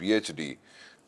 PhD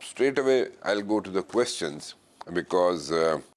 Straight away I'll go to the questions because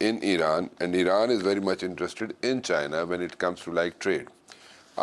in Iran and Iran is very much interested in China when it comes to like trade.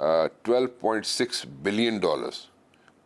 $12.6 billion,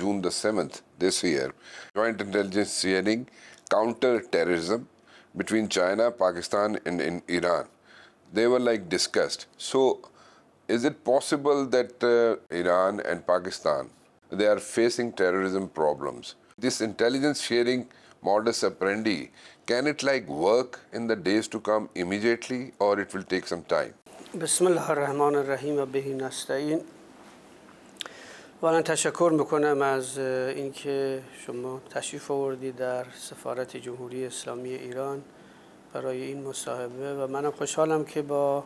June the 7th this year, joint intelligence sharing counter-terrorism between China, Pakistan and Iran, they were like discussed. So is it possible that Iran and Pakistan, they are facing terrorism problems? This intelligence sharing modus operandi, can it like work in the days to come immediately or it will take some time? Bismillahirrahmanirrahim wa bihi nasta'in. وانا تشکر میکنم از اینکه شما تشریف آوردید در سفارت جمهوری اسلامی ایران برای N مصاحبه و منم خوشحالم که با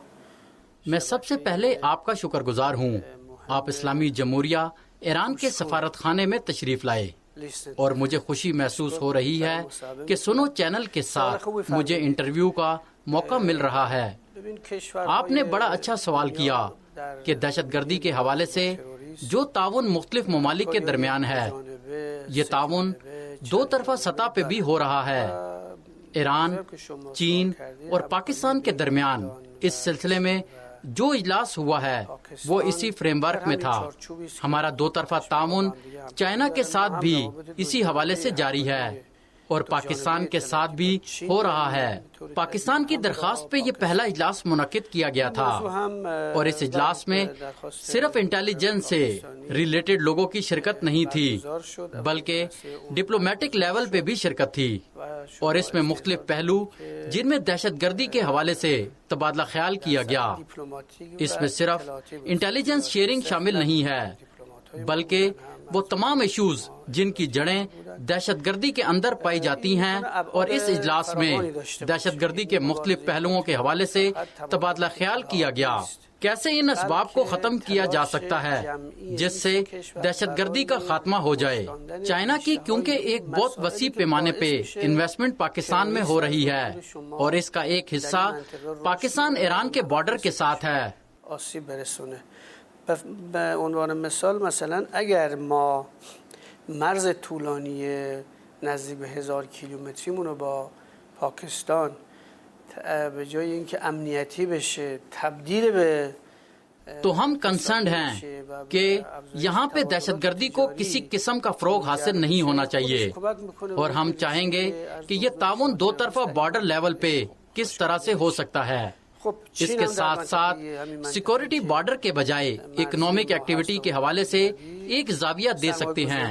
میں سب سے پہلے آپ کا شکر گزار ہوں، آپ اسلامی جمہوریہ ایران کے سفارت خانے میں تشریف لائے اور مجھے خوشی محسوس ہو رہی ہے کہ سنو چینل کے ساتھ مجھے انٹرویو کا موقع مل رہا ہے۔ آپ نے بڑا اچھا سوال کیا کہ دہشت گردی کے حوالے سے جو تعاون مختلف ممالک کے درمیان ہے، یہ تعاون دو طرفہ سطح پہ بھی ہو رہا ہے۔ ایران، چین اور پاکستان کے درمیان اس سلسلے میں جو اجلاس ہوا ہے وہ اسی فریم ورک میں تھا۔ ہمارا دو طرفہ تعاون چائنا کے ساتھ بھی اسی حوالے سے جاری ہے اور پاکستان کے ساتھ بھی ہو رہا ہے۔ پاکستان کی درخواست پہ یہ پہلا اجلاس منعقد کیا گیا تھا اور اس اجلاس میں صرف انٹیلیجنس سے ریلیٹڈ لوگوں کی شرکت نہیں تھی بلکہ ڈپلومیٹک لیول پہ بھی شرکت تھی اور اس میں مختلف پہلو جن میں دہشت گردی کے حوالے سے تبادلہ خیال کیا گیا۔ اس میں صرف انٹیلیجنس شیئرنگ شامل نہیں ہے بلکہ وہ تمام ایشوز جن کی جڑیں دہشت گردی کے اندر پائی جاتی ہیں، اور اس اجلاس میں دہشت گردی کے مختلف پہلوؤں کے حوالے سے تبادلہ خیال کیا گیا۔ کیسے ان اسباب کو ختم کیا جا سکتا ہے جس سے دہشت گردی کا خاتمہ ہو جائے۔ چائنا کی کیونکہ ایک بہت وسیع پیمانے پہ انویسٹمنٹ پاکستان میں ہو رہی ہے اور اس کا ایک حصہ پاکستان ایران کے بارڈر کے ساتھ ہے۔ به عنوان مثال مثلا اگر ما مرز طولانی نزدیک به 1000 کیلومتریمون رو با پاکستان به جای اینکه امنیتی بشه تبدیل به تو ہم کنسرنڈ ہیں کہ یہاں پہ دہشت گردی کو کسی قسم کا فروغ حاصل نہیں ہونا چاہیے اور ہم چاہیں گے کہ یہ تعاون دو طرفہ بارڈر لیول پہ کس طرح سے ہو سکتا ہے۔ اس کے ساتھ ساتھ سیکورٹی بارڈر کے بجائے اکنامک ایکٹیویٹی کے حوالے سے ایک زاویہ دے سکتے ہیں.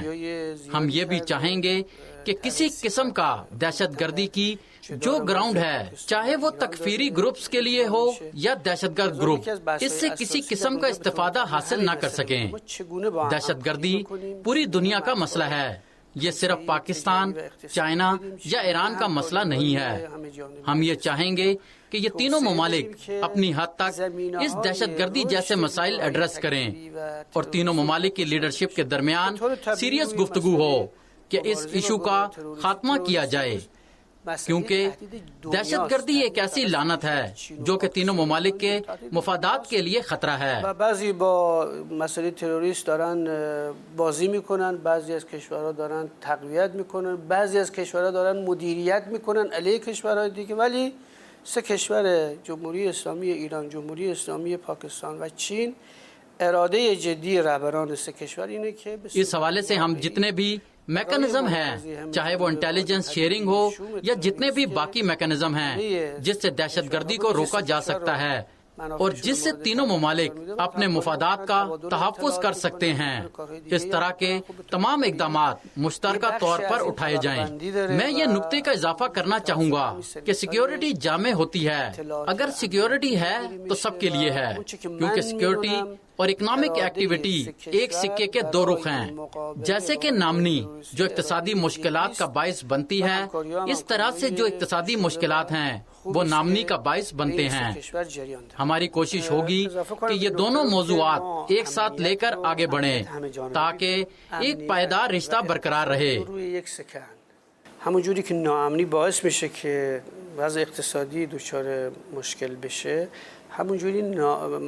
ہم یہ بھی چاہیں گے کہ کسی قسم کا دہشت گردی کی جو گراؤنڈ ہے، چاہے وہ تکفیری گروپس کے لیے ہو یا دہشت گرد گروپ، اس سے کسی قسم کا استفادہ حاصل نہ کر سکیں. دہشت گردی پوری دنیا کا مسئلہ ہے، یہ صرف پاکستان، چائنا یا ایران کا مسئلہ نہیں ہے. ہم یہ چاہیں گے کہ یہ تینوں ممالک اپنی حد تک اس دہشت گردی جیسے مسائل ایڈریس کریں اور تینوں ممالک کی لیڈرشپ کے درمیان سیریس گفتگو ہو کہ اس ایشو کا خاتمہ کیا جائے، کیونکہ دہشت گردی ایک ایسی لعنت ہے جو کہ تینوں ممالک کے مفادات کے لیے خطرہ ہے. بعضی با مسئله تروریست دارن بازی میکنن، بعضی از کشورها دارن تقویت میکنن، بعضی از کشورها دارن مدیریت میکنن علیه کشورهای دیگه، ولی سه کشور جمهوری اسلامی ایران، جمهوری اسلامی پاکستان و چین اراده جدی رهبران سه کشور اینه که اس حوالے سے ہم جتنے بھی میکانزم ہیں، چاہے وہ انٹیلیجنس شیئرنگ ہو یا جتنے بھی باقی میکانزم ہیں جس سے دہشت گردی کو روکا جا سکتا ہے اور جس سے تینوں ممالک اپنے مفادات کا تحفظ کر سکتے ہیں، اس طرح کے تمام اقدامات مشترکہ طور پر اٹھائے جائیں. میں یہ نقطے کا اضافہ کرنا چاہوں گا کہ سیکیورٹی جامع ہوتی ہے. اگر سیکیورٹی ہے تو سب کے لیے ہے، کیونکہ سیکیورٹی اور اکنامک ایکٹیویٹی ایک سکے کے دو رخ ہیں. جیسے کہ نامنی جو اقتصادی مشکلات کا باعث بنتی ہے، اس طرح سے جو اقتصادی مشکلات ہیں وہ نامنی کا باعث بنتے ہیں. ہماری کوشش ہوگی کہ یہ دونوں موضوعات ایک ساتھ لے کر آگے بڑھیں تاکہ ایک پائیدار رشتہ برقرار رہے. همونجوری که ناامنی باعث میشه که وضع اقتصادی دچار مشکل بشه، همونجوری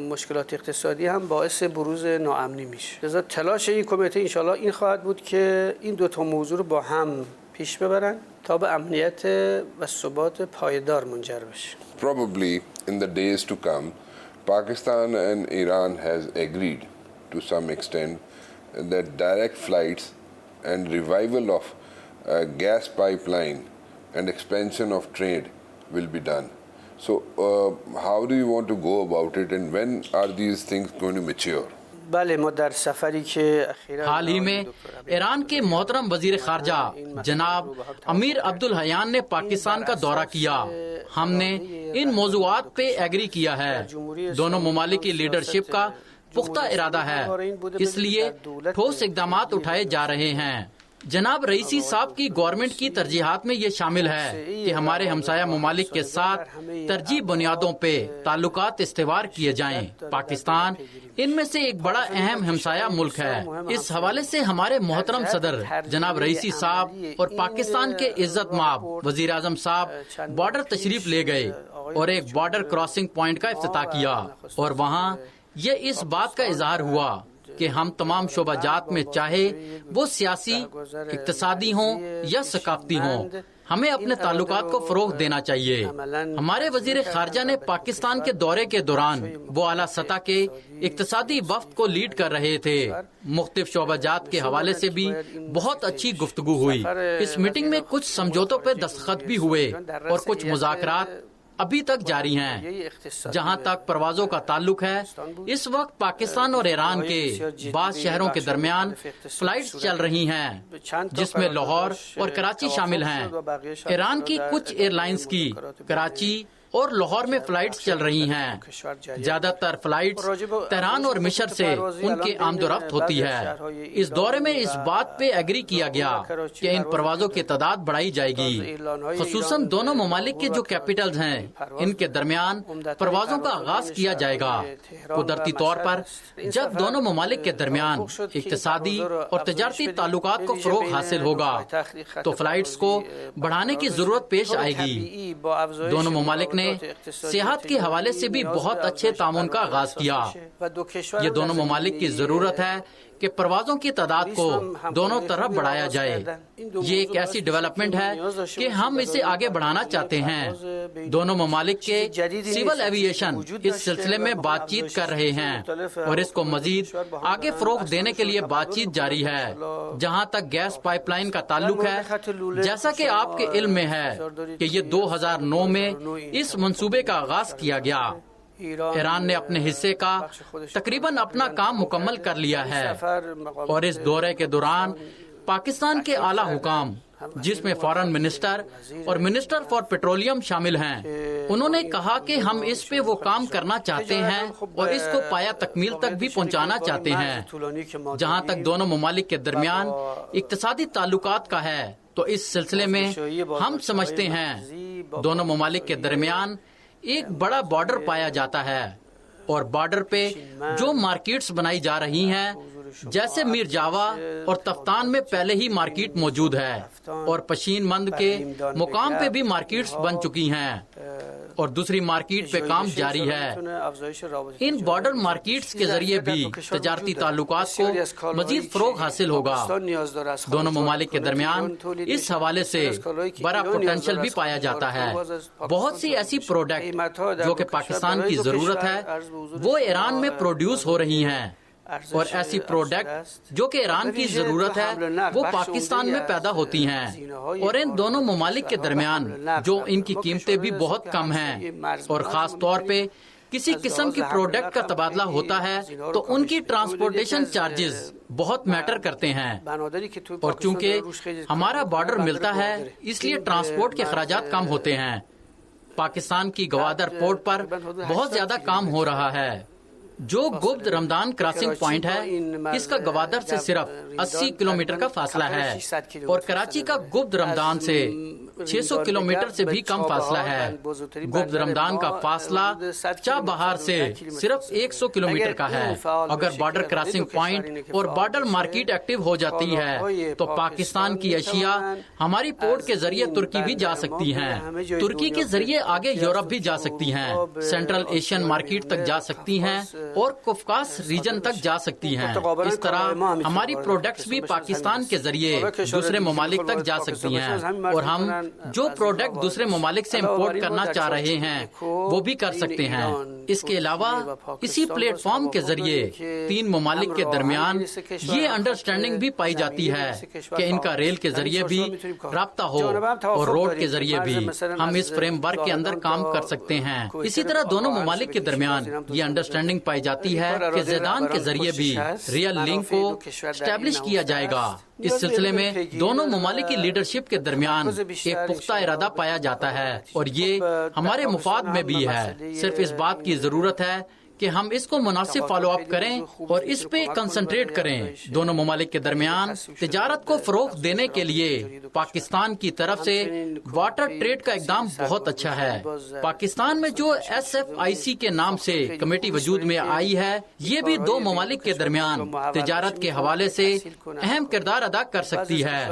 مشکلات اقتصادی هم باعث بروز ناامنی میشه. لذا تلاش این کمیته انشالله این خواهد بود که این دو تا موضوع رو با هم پیش ببرن تا به امنیت و ثبات پایدار منجر بشه. Probably in the days to come, Pakistan and Iran has agreed to some extent that direct flights and revival of gas pipeline and expansion of trade will be done. So how do you want to go about it and when are these things going to mature? بله، ما در سفری که حال ہی میں ایران کے محترم وزیر خارجہ جناب امیر عبدالحیان نے پاکستان کا دورہ کیا. ہم نے ان موضوعات پہ ایگری کیا ہے. دونوں ممالک کی لیڈرشپ کا پختہ ارادہ ہے، اس لیے ٹھوس اقدامات اٹھائے جا رہے ہیں. جناب رئیسی صاحب کی گورنمنٹ کی ترجیحات میں یہ شامل ہے کہ ہمارے ہمسایہ ممالک کے ساتھ ترجیح بنیادوں پہ تعلقات استوار کیے جائیں. پاکستان ان میں سے ایک بڑا اہم ہمسایہ ملک ہے. اس حوالے سے ہمارے محترم صدر جناب رئیسی صاحب اور پاکستان کے عزت مآب وزیر اعظم صاحب بارڈر تشریف لے گئے اور ایک بارڈر کراسنگ پوائنٹ کا افتتاح کیا، اور وہاں یہ اس بات کا اظہار ہوا کہ ہم تمام شعبہ جات میں، چاہے وہ سیاسی، اقتصادی ہوں یا ثقافتی ہوں، ہمیں اپنے تعلقات کو فروغ دینا چاہیے. ہمارے وزیر خارجہ نے پاکستان کے دورے کے دوران وہ اعلیٰ سطح کے اقتصادی وفد کو لیڈ کر رہے تھے. مختلف شعبہ جات کے حوالے سے بھی بہت اچھی گفتگو ہوئی. اس میٹنگ میں کچھ سمجھوتوں پہ دستخط بھی ہوئے اور کچھ مذاکرات ابھی تک جاری ہیں. جہاں تک پروازوں کا تعلق ہے، اس وقت پاکستان اور ایران کے بعض شہروں کے درمیان فلائٹس چل رہی ہیں جس میں لاہور اور کراچی شامل ہیں. ایران کی کچھ ایئر لائنز کی کراچی اور لاہور میں فلائٹس چل رہی ہیں. زیادہ تر فلائٹس تہران اور مصر سے ان کی آمد و رفت ہوتی ہے. اس دورے میں اس بات پہ ایگری کیا گیا کہ ان پروازوں کی تعداد بڑھائی جائے گی، خصوصاً دونوں ممالک کے جو کیپٹلز ہیں ان کے درمیان پروازوں کا آغاز کیا جائے گا. قدرتی طور پر جب دونوں ممالک کے درمیان اقتصادی اور تجارتی تعلقات کو فروغ حاصل ہوگا تو فلائٹس کو بڑھانے کی ضرورت پیش آئے گی. دونوں ممالک نے سیاحت کے حوالے سے بھی بہت اچھے تعاون کا آغاز کیا. یہ دونوں ممالک کی ضرورت ہے کہ پروازوں کی تعداد کو دونوں طرف بڑھایا جائے. یہ ایک ایسی ڈیولپمنٹ ہے کہ ہم اسے آگے بڑھانا چاہتے ہیں. دونوں ممالک کے سول ایویشن اس سلسلے میں بات چیت کر رہے ہیں اور اس کو مزید آگے فروغ دینے کے لیے بات چیت جاری ہے. جہاں تک گیس پائپ لائن کا تعلق ہے، جیسا کہ آپ کے علم میں ہے کہ یہ 2009 میں اس منصوبے کا آغاز کیا گیا. ایران نے اپنے حصے کا تقریباً اپنا کام مکمل کر لیا ہے اور اس دورے کے دوران پاکستان کے اعلیٰ حکام، جس میں فارن منسٹر اور منسٹر فار پیٹرولیم شامل ہیں، انہوں نے کہا کہ ہم اس پہ وہ کام کرنا چاہتے ہیں اور اس کو پایا تکمیل تک بھی پہنچانا چاہتے ہیں. جہاں تک دونوں ممالک کے درمیان اقتصادی تعلقات کا ہے تو اس سلسلے میں ہم سمجھتے ہیں دونوں ممالک کے درمیان ایک بڑا بارڈر پایا جاتا ہے اور بارڈر پہ جو مارکیٹس بنائی جا رہی ہیں، جیسے میر جاوا اور تفتان میں پہلے ہی مارکیٹ موجود ہے اور پشین مند کے مقام پہ بھی مارکیٹس بن چکی ہیں اور دوسری مارکیٹ پہ کام جاری ہے. ان بارڈر مارکیٹس کے ذریعے بھی تجارتی تعلقات کو مزید فروغ حاصل ہوگا. دونوں ممالک کے درمیان اس حوالے سے بڑا پوٹینشیل بھی پایا جاتا ہے. بہت سی ایسی پروڈکٹ جو کہ پاکستان کی ضرورت ہے وہ ایران میں پروڈیوس ہو رہی ہیں اور ایسی پروڈکٹ جو کہ ایران کی ضرورت ہے وہ پاکستان میں پیدا ہوتی ہیں اور ان دونوں ممالک کے درمیان جو ان کی قیمتیں بھی بہت کم ہیں اور خاص طور پہ کسی قسم کی پروڈکٹ کا تبادلہ ہوتا ہے تو ان کی ٹرانسپورٹیشن چارجز بہت میٹر کرتے ہیں اور چونکہ ہمارا بارڈر ملتا ہے اس لیے ٹرانسپورٹ کے اخراجات کم ہوتے ہیں. پاکستان کی گوادر پورٹ پر بہت زیادہ کام ہو رہا ہے. جو گبد رمضان کراسنگ پوائنٹ ہے اس کا گوادر سے صرف 80 کلومیٹر کا فاصلہ ہے اور کراچی کا گبد رمضان سے 600 کلومیٹر سے بھی کم فاصلہ ہے. گبد رمضان کا فاصلہ چاہ بہار سے صرف 100 کلومیٹر کا ہے. اگر بارڈر کراسنگ پوائنٹ اور بارڈر مارکیٹ ایکٹیو ہو جاتی ہے تو پاکستان کی اشیاء ہماری پورٹ کے ذریعے ترکی بھی جا سکتی ہیں، ترکی کے ذریعے آگے یورپ بھی جا سکتی ہیں، سینٹرل ایشین مارکیٹ تک جا سکتی ہیں اور کفکاس ریجن تک جا سکتی ہیں. اس طرح ہماری پروڈکٹس بھی پاکستان کے ذریعے دوسرے ممالک تک جا سکتی ہیں اور ہم جو پروڈکٹ دوسرے ممالک سے امپورٹ کرنا چاہ رہے ہیں وہ بھی کر سکتے ہیں. اس کے علاوہ اسی پلیٹ فارم کے ذریعے تین ممالک کے درمیان یہ انڈرسٹینڈنگ بھی پائی جاتی ہے کہ ان کا ریل کے ذریعے بھی رابطہ ہو اور روڈ کے ذریعے بھی ہم اس فریم ورک کے اندر کام کر سکتے ہیں. اسی طرح دونوں ممالک کے درمیان یہ انڈرسٹینڈنگ پائی جاتی ہے کہ زیدان کے ذریعے بھی ریل لنک کو اسٹیبلش کیا جائے گا. اس سلسلے میں دونوں ممالک کی لیڈرشپ کے درمیان ایک پختہ ارادہ پایا جاتا ہے اور یہ ہمارے مفاد میں بھی ہے. صرف اس بات کی ضرورت ہے کہ ہم اس کو مناسب فالو اپ کریں اور اس پہ کنسنٹریٹ کریں. دونوں ممالک کے درمیان تجارت کو فروغ دینے کے لیے پاکستان کی طرف سے واٹر ٹریڈ کا اقدام بہت اچھا ہے. پاکستان میں جو SFIC کے نام سے کمیٹی وجود میں آئی ہے یہ بھی دو ممالک کے درمیان تجارت کے حوالے سے اہم کردار ادا کر سکتی ہے.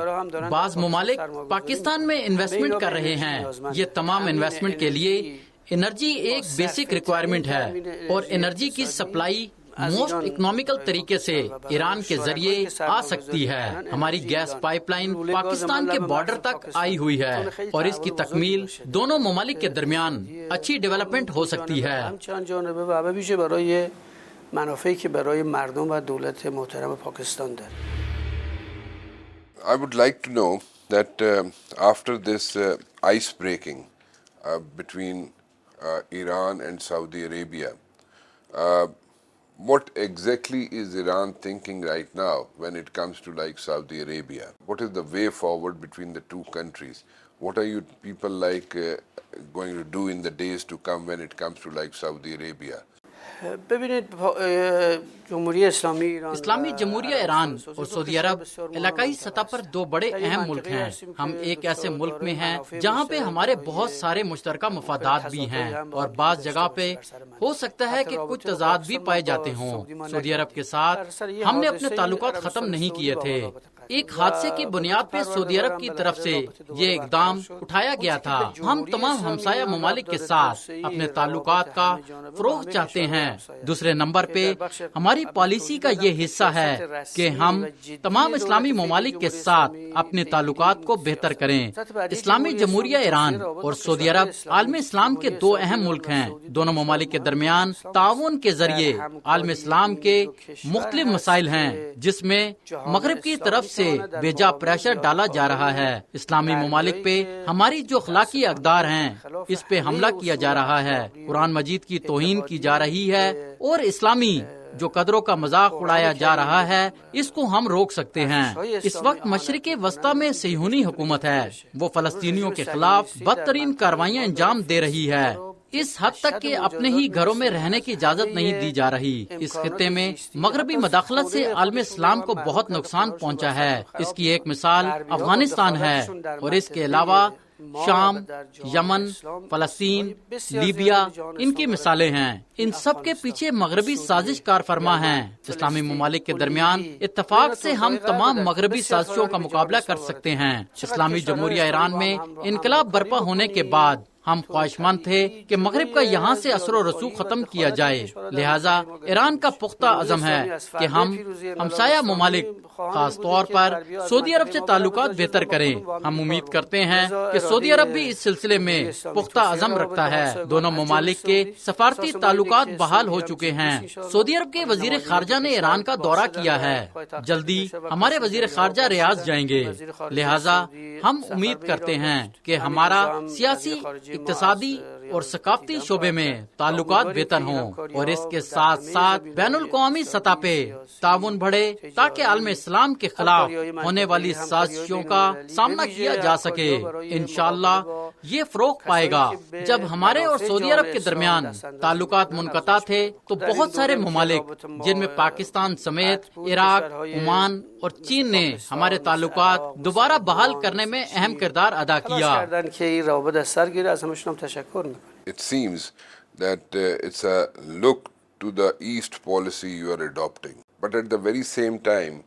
بعض ممالک پاکستان میں انویسٹمنٹ کر رہے ہیں. یہ تمام انویسٹمنٹ کے لیے انرجی ایک بیسک ریکوائرمنٹ ہے اور انرجی کی سپلائی موسٹ اکنامیکل طریقے سے ایران کے ذریعے آ سکتی ہے. ہماری گیس پائپ لائن پاکستان کے بارڈر تک آئی ہوئی ہے اور اس کی تکمیل دونوں ممالک کے درمیان اچھی ڈیولپمنٹ ہو سکتی ہے. منافعی که برای مردم و دولت محترم پاکستان داره. I would like to know that after this ice breaking between Iran and Saudi Arabia, what exactly is Iran thinking right now when it comes to like Saudi Arabia? What is the way forward between the two countries? What are you people like going to do in the days to come when it comes to like Saudi Arabia? ببینید جمهوری اسلامی ایران اسلامی جمہوریہ ایران اور سعودی عرب علاقائی سطح پر دو بڑے اہم ملک ہیں. ہم ایک ایسے ملک میں ہیں جہاں پہ ہمارے بہت سارے مشترکہ مفادات بھی ہیں اور بعض جگہ پہ ہو سکتا ہے کہ کچھ تضاد بھی پائے جاتے ہوں. سعودی عرب کے ساتھ ہم نے اپنے تعلقات ختم نہیں کیے تھے ایک حادثے کی بنیاد پہ سعودی عرب کی طرف سے یہ اقدام اٹھایا گیا تھا۔ ہم تمام ہمسایہ ممالک کے ساتھ اپنے تعلقات کا فروغ چاہتے ہیں۔ دوسرے نمبر پہ ہماری پالیسی کا یہ حصہ ہے کہ ہم تمام اسلامی ممالک کے ساتھ اپنے تعلقات کو بہتر کریں۔ اسلامی جمہوریہ ایران اور سعودی عرب عالم اسلام کے دو اہم ملک ہیں۔ دونوں ممالک کے درمیان تعاون کے ذریعے عالم اسلام کے مختلف مسائل ہیں، جس میں مغرب کی طرف سے بے جا پریشر ڈالا جا رہا ہے۔ اسلامی ممالک پہ ہماری جو اخلاقی اقدار ہیں اس پہ حملہ کیا جا رہا ہے، قرآن مجید کی توہین کی جا رہی ہے، اور اسلامی جو قدروں کا مذاق اڑایا جا رہا ہے اس کو ہم روک سکتے ہیں۔ اس وقت مشرق وسطیٰ میں صہیونی حکومت ہے، وہ فلسطینیوں کے خلاف بدترین کارروائیاں انجام دے رہی ہے، اس حد تک کہ اپنے ہی گھروں میں رہنے کی اجازت نہیں دی جا رہی۔ اس خطے میں مغربی مداخلت سے عالم اسلام کو بہت نقصان پہنچا ہے۔ اس کی ایک مثال افغانستان ہے، اور اس کے علاوہ شام، یمن، فلسطین، لیبیا ان کی مثالیں ہیں۔ ان سب کے پیچھے مغربی سازش کار فرما ہیں۔ اسلامی ممالک کے درمیان اتفاق سے ہم تمام مغربی سازشوں کا مقابلہ کر سکتے ہیں۔ اسلامی جمہوریہ ایران میں انقلاب برپا ہونے کے بعد ہم خواہش مند تھے کہ مغرب کا یہاں سے اثر و رسوخ ختم کیا جائے، لہٰذا ایران کا پختہ عزم ہے کہ ہم ہمسایہ ممالک خاص طور پر سعودی عرب سے تعلقات بہتر کریں۔ ہم امید کرتے ہیں کہ سعودی عرب بھی اس سلسلے میں پختہ عزم رکھتا ہے۔ دونوں ممالک کے سفارتی تعلقات بحال ہو چکے ہیں۔ سعودی عرب کے وزیر خارجہ نے ایران کا دورہ کیا ہے، جلدی ہمارے وزیر خارجہ ریاض جائیں گے، لہٰذا ہم امید کرتے ہیں کہ ہمارا سیاسی، اقتصادی اور ثقافتی شعبے میں تعلقات بہتر ہوں، اور اس کے ساتھ ساتھ بین الاقوامی سطح پہ تعاون بڑھے تاکہ عالم اسلام کے خلاف ہونے والی سازشوں کا سامنا کیا جا سکے۔ انشاءاللہ یہ فروغ پائے گا۔ جب ہمارے اور سعودی عرب کے درمیان تعلقات منقطع تھے تو بہت سارے ممالک جن میں پاکستان سمیت عراق، عمان اور چین نے ہمارے تعلقات دوبارہ بحال کرنے میں اہم کردار ادا کیا۔ It seems that it's a look to the East policy you are adopting. But at the very same time,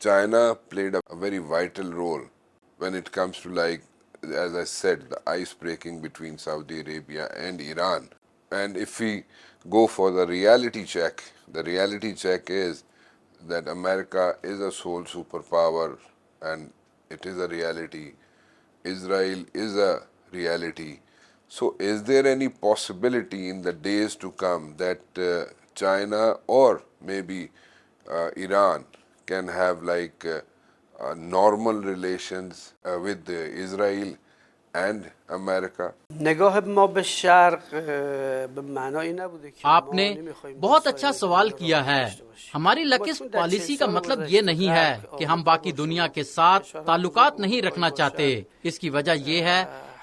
China played a very vital role when it comes to, like, as I said, the ice breaking between Saudi Arabia and Iran. And if we go for the reality check is that America is a sole superpower, and it is a reality. Israel is a reality. So is there any possibility in the days to come that China or maybe Iran can have like normal relations with Israel and America? نگاه ما به شرق به معنای نبوده که آپ نے بہت اچھا سوال کیا ہے۔ ہماری لکس پالیسی کا مطلب یہ نہیں ہے کہ ہم باقی دنیا کے ساتھ تعلقات نہیں رکھنا چاہتے۔ اس کی وجہ یہ ہے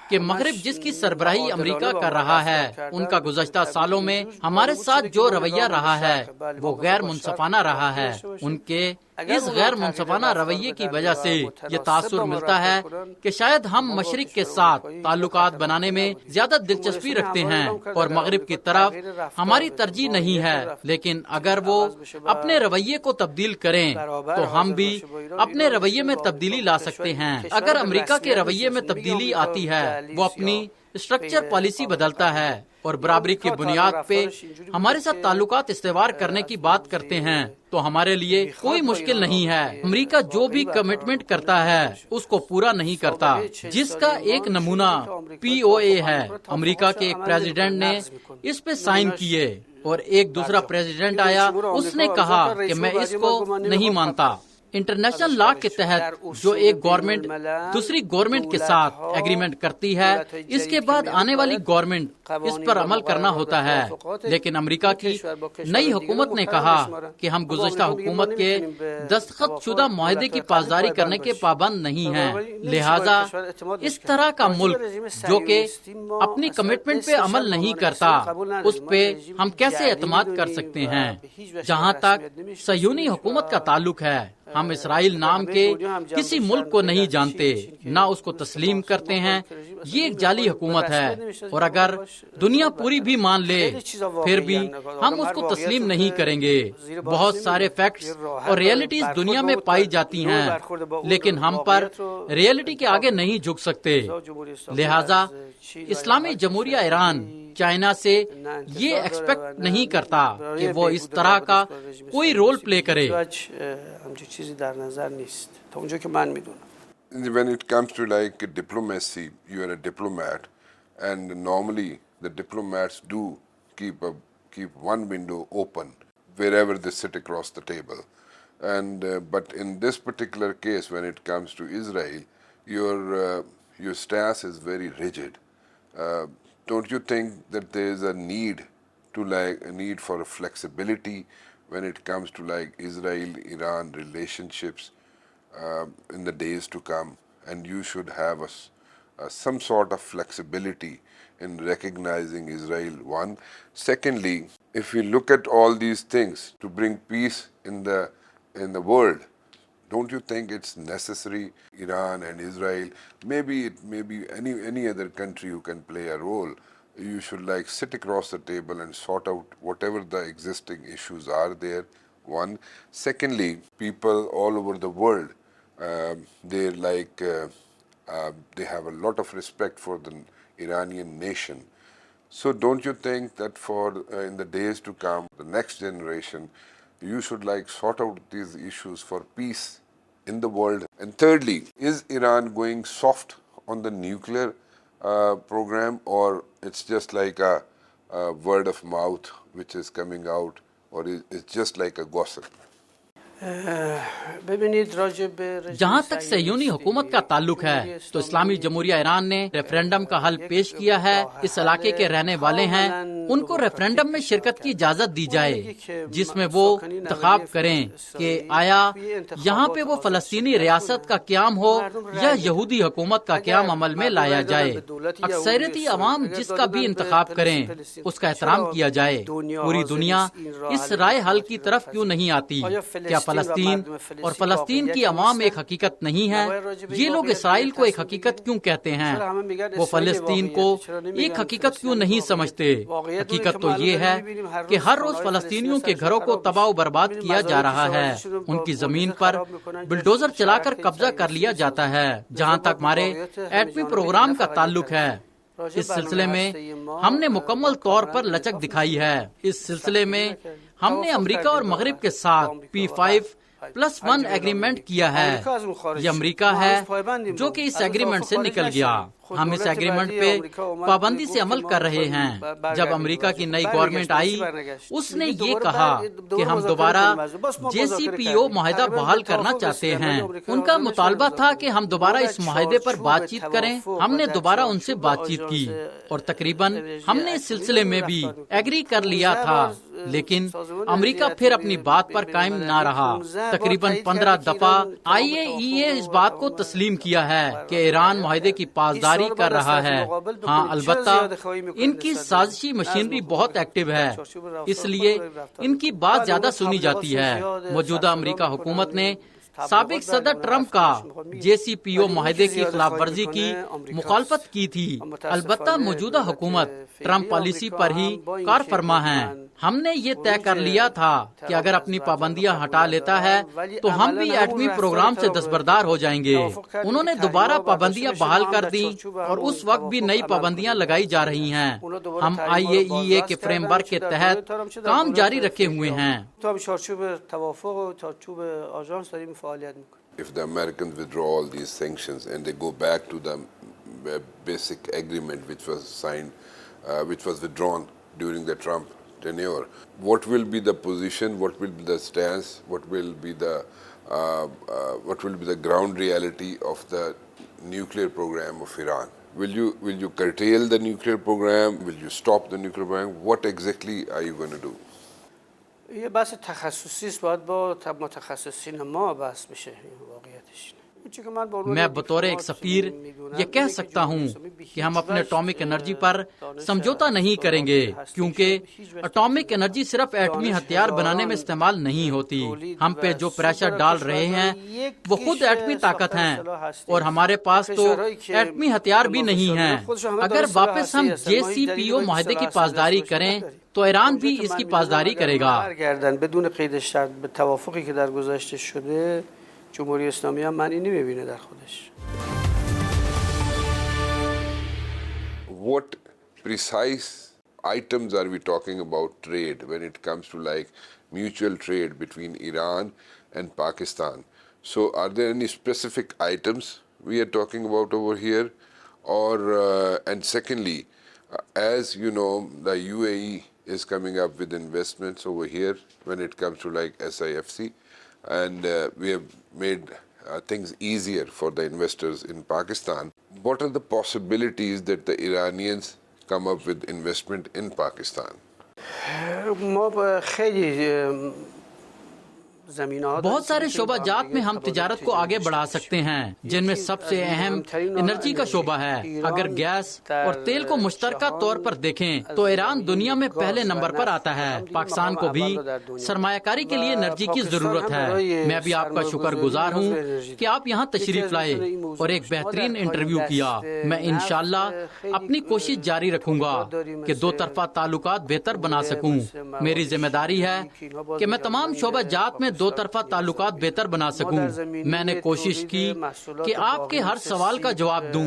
کہ مغرب جس کی سربراہی امریکہ کر رہا ہے، ان کا گزشتہ سالوں میں ہمارے ساتھ جو رویہ رہا ہے وہ غیر منصفانہ رہا ہے۔ ان کے اس غیر منصفانہ رویے کی وجہ سے یہ تاثر ملتا ہے کہ شاید ہم مشرق کے ساتھ تعلقات بنانے میں زیادہ دلچسپی رکھتے ہیں اور مغرب کی طرف ہماری ترجیح نہیں ہے، لیکن اگر وہ اپنے رویے کو تبدیل کریں تو ہم بھی اپنے رویے میں تبدیلی لا سکتے ہیں۔ اگر امریکہ کے رویے میں تبدیلی آتی ہے، وہ اپنی اسٹرکچر پالیسی بدلتا ہے اور برابری کی بنیاد پہ ہمارے ساتھ تعلقات استوار کرنے کی بات کرتے ہیں تو ہمارے لیے کوئی مشکل نہیں ہے۔ امریکہ جو بھی کمٹمنٹ کرتا ہے اس کو پورا نہیں کرتا، جس کا ایک نمونہ POA ہے۔ امریکہ کے ایک پریزیڈنٹ نے اس پہ سائن کیے اور ایک دوسرا پریزیڈنٹ آیا، اس نے کہا کہ میں اس کو نہیں مانتا۔ انٹرنیشنل لا کے تحت جو ایک گورنمنٹ دوسری گورنمنٹ کے ساتھ ایگریمنٹ کرتی ہے، اس کے بعد آنے والی گورنمنٹ اس پر عمل کرنا ہوتا ہے، لیکن امریکہ کی نئی حکومت نے کہا کہ ہم گزشتہ حکومت کے دستخط شدہ معاہدے کی پاسداری کرنے کے پابند نہیں ہیں، لہذا اس طرح کا ملک جو کہ اپنی کمٹمنٹ پہ عمل نہیں کرتا، اس پہ ہم کیسے اعتماد کر سکتے ہیں؟ جہاں تک صہیونی حکومت کا تعلق ہے ہم اسرائیل نام کے کسی ملک کو نہیں جانتے، نہ اس کو تسلیم کرتے ہیں۔ یہ ایک جعلی حکومت ہے، اور اگر دنیا پوری بھی مان لے پھر بھی ہم اس کو تسلیم نہیں کریں گے۔ بہت سارے فیکٹس اور ریئلٹیز دنیا میں پائی جاتی ہیں، لیکن ہم پر ریئلٹی کے آگے نہیں جھک سکتے۔ لہٰذا اسلامی جمہوریہ ایران چائنا سے یہ ایکسپیکٹ نہیں کرتا کہ وہ اس طرح کا کوئی رول پلے کرے۔ When it comes to like diplomacy, you are a diplomat, and normally the diplomats do keep one window open wherever they sit across the table. And but in this particular case, when it comes to Israel, your stance is very rigid. Don't you think that there is a need for flexibility when it comes to like Israel-Iran relationships in the days to come, and you should have some sort of flexibility in recognizing Israel, one. Secondly, if we look at all these things to bring peace in the world, don't you think it's necessary Iran and Israel, maybe any other country who can play a role, you should like sit across the table and sort out whatever the existing issues are there, one. Secondly, people all over the world, they have a lot of respect for the Iranian nation. So don't you think that for in the days to come, the next generation, you should like sort out these issues for peace in the world? And thirdly, is Iran going soft on the nuclear program, or it's just like a word of mouth which is coming out, or it's just like a gossip? جہاں تک صہیونی حکومت کا تعلق ہے تو اسلامی جمہوریہ ایران نے ریفرینڈم کا حل پیش کیا ہے۔ اس علاقے کے رہنے والے ہیں، ان کو ریفرینڈم میں شرکت کی اجازت دی جائے جس میں وہ انتخاب کریں کہ آیا یہاں پہ وہ فلسطینی ریاست کا قیام ہو یا یہودی حکومت کا قیام عمل میں لایا جائے۔ اکثریتی عوام جس کا بھی انتخاب کریں اس کا احترام کیا جائے۔ پوری دنیا اس رائے حل کی طرف کیوں نہیں آتی؟ کیا فلسطین اور فلسطین کی عوام ایک حقیقت نہیں ہے؟ یہ لوگ اسرائیل کو ایک حقیقت کیوں کہتے ہیں؟ وہ فلسطین کو ایک حقیقت کیوں نہیں سمجھتے؟ حقیقت تو یہ ہے کہ ہر روز فلسطینیوں کے گھروں کو تباہ و برباد کیا جا رہا ہے، ان کی زمین پر بلڈوزر چلا کر قبضہ کر لیا جاتا ہے۔ جہاں تک ہمارے ایٹمی پروگرام کا تعلق ہے، اس سلسلے میں ہم نے مکمل طور پر لچک دکھائی ہے۔ اس سلسلے میں ہم نے امریکہ اور مغرب کے ساتھ P5+1 ایگریمنٹ کیا ہے۔ یہ امریکہ ہے جو کہ اس ایگریمنٹ سے نکل گیا۔ ہم اس ایگریمنٹ پہ پابندی سے عمل کر رہے ہیں۔ جب امریکہ کی نئی گورنمنٹ آئی اس نے یہ کہا کہ ہم دوبارہ JCPOA معاہدہ بحال کرنا چاہتے ہیں۔ ان کا مطالبہ تھا کہ ہم دوبارہ اس معاہدے پر بات چیت کریں۔ ہم نے دوبارہ ان سے بات چیت کی اور تقریباً ہم نے اس سلسلے میں بھی ایگری کر لیا تھا، لیکن امریکہ پھر اپنی بات پر قائم نہ رہا۔ تقریباً 15 دفعہ IAEA اس بات کو تسلیم کیا ہے کہ ایران معاہدے کی پاسداری کر رہا ہے۔ ہاں، البتہ ان کی سازشی مشینری بہت ایکٹیو ہے، اس لیے ان کی بات زیادہ سنی جاتی ہے۔ موجودہ امریکہ حکومت نے سابق صدر ٹرمپ کا JCPOA معاہدے کی خلاف ورزی کی مخالفت کی تھی۔ البتہ موجودہ حکومت ٹرمپ پالیسی پر ہی کار فرما ہے۔ ہم نے یہ طے کر لیا تھا کہ اگر اپنی پابندیاں ہٹا لیتا ہے تو ہم بھی ایٹمی پروگرام سے دستبردار ہو جائیں گے۔ انہوں نے دوبارہ پابندیاں بحال کر دیں اور اس وقت بھی نئی پابندیاں لگائی جا رہی ہیں۔ ہم IAEA کے فریم ورک کے تحت کام جاری رکھے ہوئے ہیں۔ If the Americans withdraw all these sanctions and they go back to the basic agreement which was signed, which was withdrawn during the Trump tenure, what will be the position, what will be the stance, what will be the ground reality of the nuclear program of Iran? Will you curtail the nuclear program? Will you stop the nuclear program? What exactly are you going to do? یه بحث تخصصی است، باید با متخصصین ما بحث بشه واقعیتش. میں بطور ایک سفیر یہ کہہ سکتا ہوں کہ ہم اپنے اٹامک انرجی پر سمجھوتا نہیں کریں گے، کیونکہ اٹامک انرجی صرف ایٹمی ہتھیار بنانے میں استعمال نہیں ہوتی۔ ہم پہ جو پریشر ڈال رہے ہیں وہ خود ایٹمی طاقت ہیں، اور ہمارے پاس تو ایٹمی ہتھیار بھی نہیں ہیں۔ اگر واپس ہم JCPOA معاہدے کی پاسداری کریں تو ایران بھی اس کی پاسداری کرے گا۔ بدون قید شرط به توافقی که در گذشته شده جمهوری اسلامی هم معنی نمیبینه در خودش. What precise items are we talking about trade when it comes to like mutual trade between Iran and Pakistan? So are there any specific items we are talking about over here? Or and secondly, as you know, the UAE is coming up with investments over here when it comes to like SIFC, and we have made things easier for the investors in Pakistan. What are the possibilities that the Iranians come up with investment in Pakistan? ما خیلی بہت سارے شعبہ جات میں ہم تجارت کو آگے بڑھا سکتے ہیں، جن میں سب سے اہم انرجی کا شعبہ ہے۔ اگر گیس اور تیل کو مشترکہ طور پر دیکھیں تو ایران دنیا میں پہلے نمبر پر آتا ہے۔ پاکستان کو بھی سرمایہ کاری کے لیے انرجی کی ضرورت ہے۔ میں بھی آپ کا شکر گزار ہوں کہ آپ یہاں تشریف لائے اور ایک بہترین انٹرویو کیا۔ میں انشاءاللہ اپنی کوشش جاری رکھوں گا کہ دو طرفہ تعلقات بہتر بنا سکوں۔ میری ذمہ داری ہے کہ میں تمام شعبہ جات میں دو طرفہ تعلقات بہتر بنا سکوں۔ میں نے کوشش کی کہ آپ کے ہر سوال کا جواب دوں۔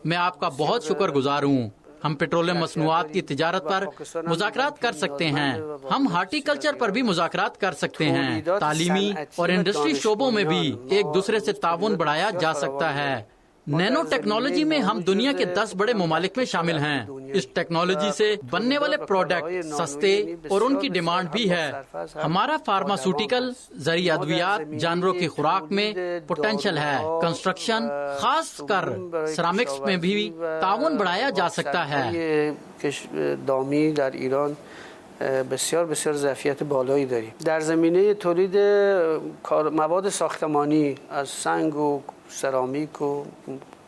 میں آپ کا بہت شکر گزار ہوں۔ ہم پیٹرولیم مصنوعات کی تجارت پر مذاکرات کر سکتے ہیں، ہم ہارٹی کلچر پر بھی مذاکرات کر سکتے ہیں، تعلیمی اور انڈسٹری شعبوں میں بھی ایک دوسرے سے تعاون بڑھایا جا سکتا ہے۔ نینو ٹیکنالوجی میں ہم دنیا کے 10 بڑے ممالک میں شامل ہیں۔ اس ٹیکنالوجی سے بننے والے پروڈکٹ سستے اور ان کی ڈیمانڈ بھی ہے۔ ہمارا فارماسیوٹیکل، زرعی ادویات، جانوروں کی خوراک میں پوٹینشل ہے۔ کنسٹرکشن، خاص کر سرامکس میں بھی تعاون بڑھایا جا سکتا ہے۔ دامی در ایران بسیار بسیار ظرفیت بالایی داریم در زمینه تولید مواد ساختمانی از سنگ و سرامیک و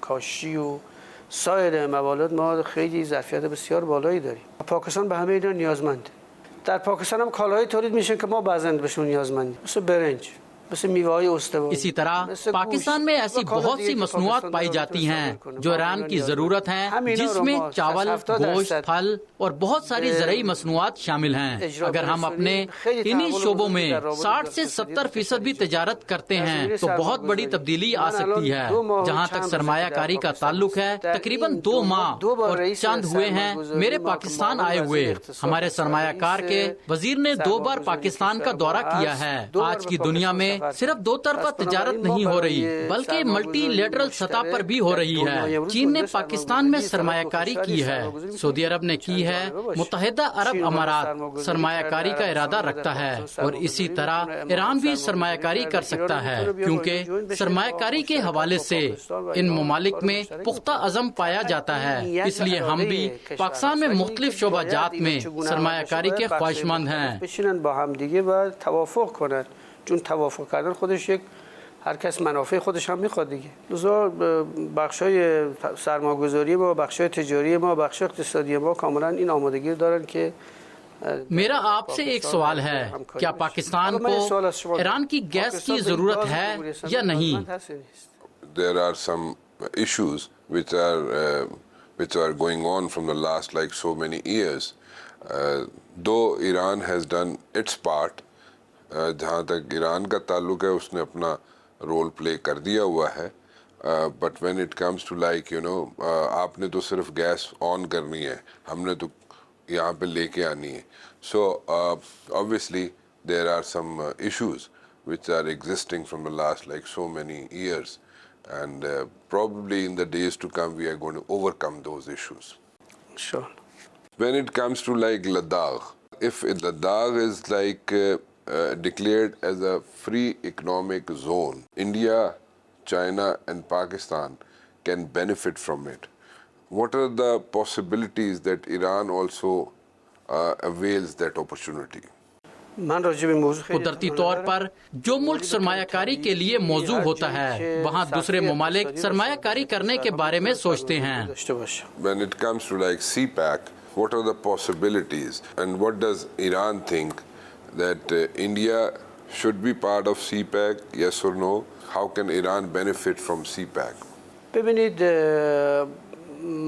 کاشی و سایر مواد ما خیلی ظرفیت بسیار بالایی داریم. پاکستان به همه اینا نیازمنده. در پاکستان هم کالاهایی تولید میشه که ما بعضا بهشون نیازمندیم، مثل برنج، اسی طرح پاکستان میں ایسی بہت سی مصنوعات پائی جاتی ہیں جو ایران کی ضرورت ہیں، جس میں چاول، گوشت، پھل اور بہت ساری زرعی مصنوعات شامل ہیں۔ اگر ہم اپنے انہی شعبوں میں 60 سے 70% بھی تجارت کرتے ہیں تو بہت بڑی تبدیلی آ سکتی ہے۔ جہاں تک سرمایہ کاری کا تعلق ہے، تقریباً 2 ماہ اور چند ہوئے ہیں میرے پاکستان آئے ہوئے۔ ہمارے سرمایہ کار کے وزیر نے 2 بار پاکستان کا دورہ کیا ہے۔ آج کی دنیا میں صرف دو طرفہ تجارت نہیں ہو رہی بلکہ ملٹی لیٹرل سطح پر بھی ہو رہی ہے۔ چین نے پاکستان میں سرمایہ کاری کی ہے، سعودی عرب نے کی ہے، متحدہ عرب امارات سرمایہ کاری کا ارادہ رکھتا ہے، اور اسی طرح ایران بھی سرمایہ کاری کر سکتا ہے، کیونکہ سرمایہ کاری کے حوالے سے ان ممالک میں پختہ عزم پایا جاتا ہے۔ اس لیے ہم بھی پاکستان میں مختلف شعبہ جات میں سرمایہ کاری کے خواہش مند ہیں۔ چون توافق کردن خودش یک هر کس منافع خودش هم میخواد دیگه. لذا بخشای سرمایه‌گذاری ما، بخشای تجاری ما، بخشای اقتصادی ما کاملا این آمادگی دارن که میرا آپ سے ایک سوال ہے، کیا پاکستان کو ایران کی گیس کی ضرورت ہے یا نہیں؟ There are some issues which are going on from the last like so many years. Though Iran has done its part, جہاں تک ایران کا تعلق ہے اس نے اپنا رول پلے کر دیا ہوا ہے، but when it comes to like آپ نے تو صرف گیس آن کرنی ہے، ہم نے تو یہاں پہ لے کے آنی ہے۔ سو obviously there are some issues which are existing from the last like so many years, and probably in the days to come we are going to overcome those issues. Sure. When it comes to like Ladakh, if Ladakh is like declared as a free economic zone, India, China and Pakistan can benefit from it. What are the possibilities that Iran also avails that opportunity? من راجع به موضوع خیلی قدرتی اطلاع طور ندارم. پر جو ملک سرمایہ کاری کے لیے موضوع ہوتا ہے وہاں دوسرے ممالک سرمایہ کاری کرنے کے بارے میں سوچتے ہیں. داشته باشه. When it comes to like CPAC, what are the possibilities and what does Iran think that India should be part of CPAC, yes or no? How can Iran benefit from CPAC? ببینید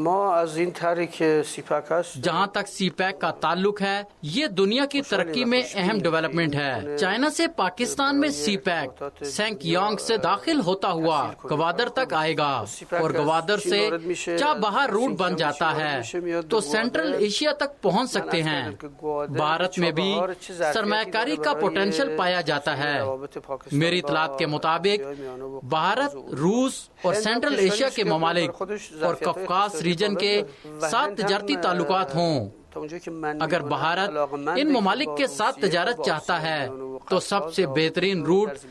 ما is an طرحی که sepak هست جہاں تک سی pack کا تعلق ہے یہ دنیا کی ترقی میں اہم ڈیولپمنٹ ہے. چائنا سے پاکستان میں سی پیک سینک یانگ سے داخل ہوتا ہوا گوادر تک آئے گا اور گوادر سے چا بہار روٹ بن جاتا ہے تو سینٹرل ایشیا تک پہنچ سکتے ہیں. بھارت میں بھی سرمایہ کاری کا پوٹینشیل پایا جاتا ہے. میری اطلاعات کے مطابق بھارت روس اور سینٹرل ایشیا کے ممالک اور کفکاز ریجن کے 7 تجارتی تعلقات ہوں. اگر بھارت ان ممالک کے ساتھ تجارت چاہتا ہے تو سب سے بہترین روٹ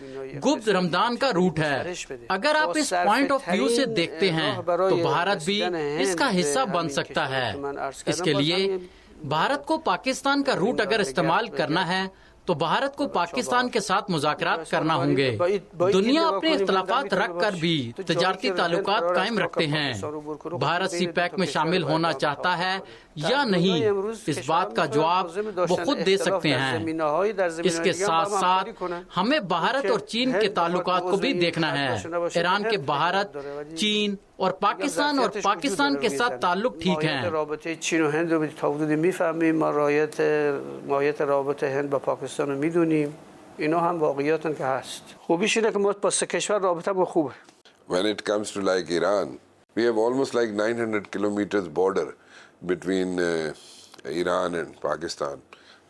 گپت رمضان کا روٹ ہے. اگر آپ اس پوائنٹ آف ویو سے دیکھتے ہیں تو بھارت بھی اس کا حصہ بن سکتا ہے. اس کے لیے بھارت کو پاکستان کا روٹ اگر استعمال کرنا ہے تو بھارت کو پاکستان کے ساتھ مذاکرات کرنا ہوں گے. دنیا اپنے اختلافات رکھ کر بھی تجارتی تعلقات قائم رکھتے ہیں. بھارت سی پیک میں شامل ہونا چاہتا ہے یا نہیں اس بات کا جواب وہ خود دے سکتے ہیں. اس کے ساتھ ساتھ ہمیں بھارت اور چین کے تعلقات کو بھی دیکھنا ہے. ایران کے بھارت چین اور پاکستان کے ساتھ تعلق ٹھیک ہیں. رابطه چین و هند رو تا حدودی میفهمیم. ما ماهیت رابطه هند با پاکستان رو میدونیم. اینا هم واقعیاتن که هست. خوبیش اینه که ما با سه کشور رابطه خوبه. When it comes to like Iran, we have almost like 900 kilometers border between Iran and Pakistan.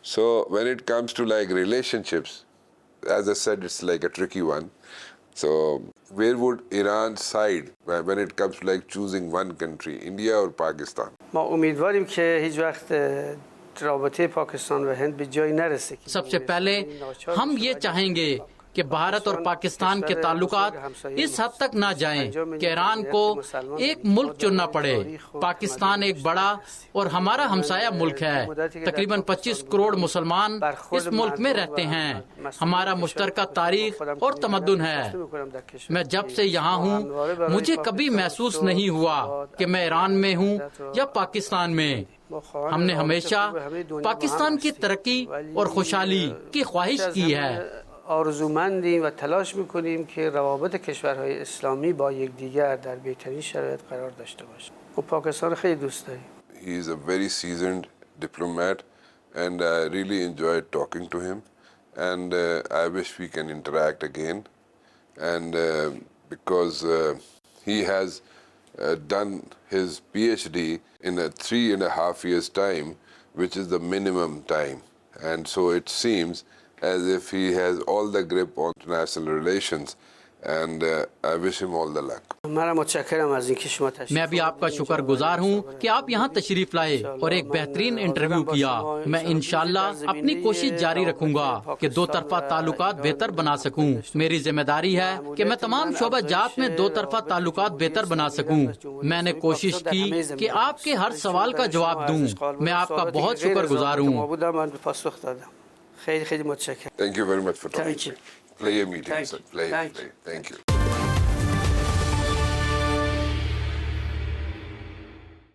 So when it comes to like relationships, as I said, it's like a tricky one. So where would Iran side when it comes to like choosing one country, India or Pakistan? ما امیدواریم که هیچ وقت رابطه پاکستان و هند به جایی نرسه. سب سے پہلے ہم یہ چاہیں گے کہ بھارت اور پاکستان کے تعلقات اس حد تک نہ جائیں کہ ایران کو ایک ملک چننا پڑے. پاکستان ایک بڑا اور ہمارا ہمسایہ ملک ہے. تقریباً 25 کروڑ مسلمان اس ملک میں رہتے ہیں. ہمارا مشترکہ تاریخ اور تمدن ہے. میں جب سے یہاں ہوں مجھے کبھی محسوس نہیں ہوا کہ میں ایران میں ہوں یا پاکستان میں. ہم نے ہمیشہ پاکستان کی ترقی اور خوشحالی کی خواہش کی ہے. آرزومندیم و تلاش میکنیم که روابط کشورهای اسلامی با یکدیگر در بهترین شرایط قرار داشته باشه. و پاکستان خیلی دوست داریم. He is a very seasoned diplomat and I really enjoyed talking to him and I wish we can interact again and because he has done his PhD in a 3.5 years time, which is the minimum time, and so it seems as if he has all the grip on international relations and I wish him all the luck. منم متشکرم از اینکه شما تشریف. میں بھی آپ کا شکر گزار ہوں کہ آپ یہاں تشریف لائے اور ایک بہترین انٹرویو کیا. میں انشاءاللہ اپنی کوشش جاری رکھوں گا کہ دو طرفہ تعلقات بہتر بنا سکوں. میری ذمہ داری ہے کہ میں تمام شعبہ جات میں دو طرفہ تعلقات بہتر بنا سکوں. میں نے کوشش کی کہ آپ کے ہر سوال کا جواب دوں. میں آپ کا بہت شکر گزار ہوں. خیلی خیلی متشکرم. Thank you very much for talking. Thank you. Play a meeting, Thank sir. you. Play. Thank you. Thank you.